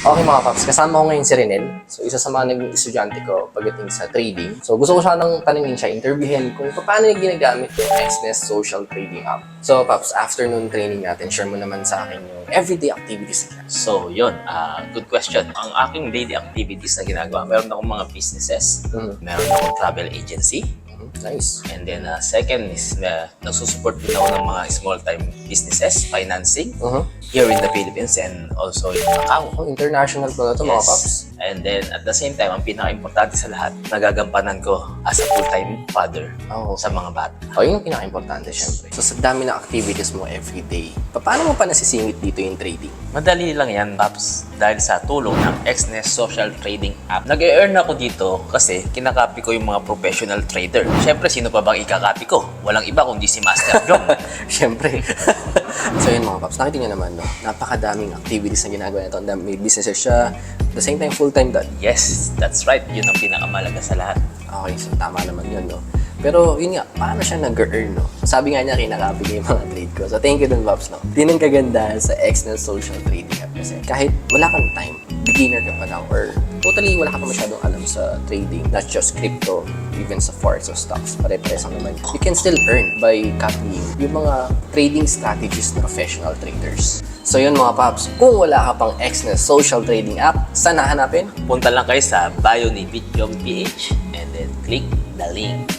Okay mga paps, kasama ko ngayon si Renel. So isa sa mga naging estudyante ko pagdating sa trading. So gusto ko siya nang tanungin siya, interviewin kung paano niya ginagamit yung Xnest Social Trading App. So paps, afternoon training natin, share mo naman sa akin yung everyday activities niya. So, yun. Good question. Ang aking daily activities na ginagawa, meron akong mga businesses, meron akong travel agency, Nice. and then second is nagsusupport din ako ng mga small-time businesses, financing, here in the Philippines and also in Macau. Oh, international pala ito mga paps. And then at the same time, ang pinaka-importante sa lahat, nagagampanan ko as a full-time father Oh, sa mga bata. O, yun yung pinaka-importante syempre. So sa dami ng activities mo everyday, paano mo pa nasisingit dito yung trading? Madali lang yan, Paps, dahil sa tulong ng Xnest Social Trading App. Nag-e-earn ako dito kasi kinakopy ko yung mga professional trader. Siyempre, sino pa bang ikakopy ko? Walang iba kundi si Master Jong. Syempre. So yun mga paps, nakita nyo naman, no? Napakadaming activities na ginagawa nito. May businesses siya, at the same time full-time dad. Yes, that's right. Yun ang pinakamalaga sa lahat. Okay, so tama naman yun, no? Pero yun nga, paano siya nag-earn, no? Sabi nga niya, kinakopy niya yung mga trade ko. So thank you dun, Paps, no? Din ang kagandahan sa Xnest Social Trading App kasi kahit wala kang time, beginner ka pa lang, or totally wala ka pa masyadong alam sa trading, not just crypto, even sa forex or stocks, pare-pares lang naman. You can still earn by copying yung mga trading strategies ng professional traders. So yun mga Paps, kung wala ka pang Xnest Social Trading App, saan hahanapin? Punta lang kayo sa bio ni BitJong PH and then click the link.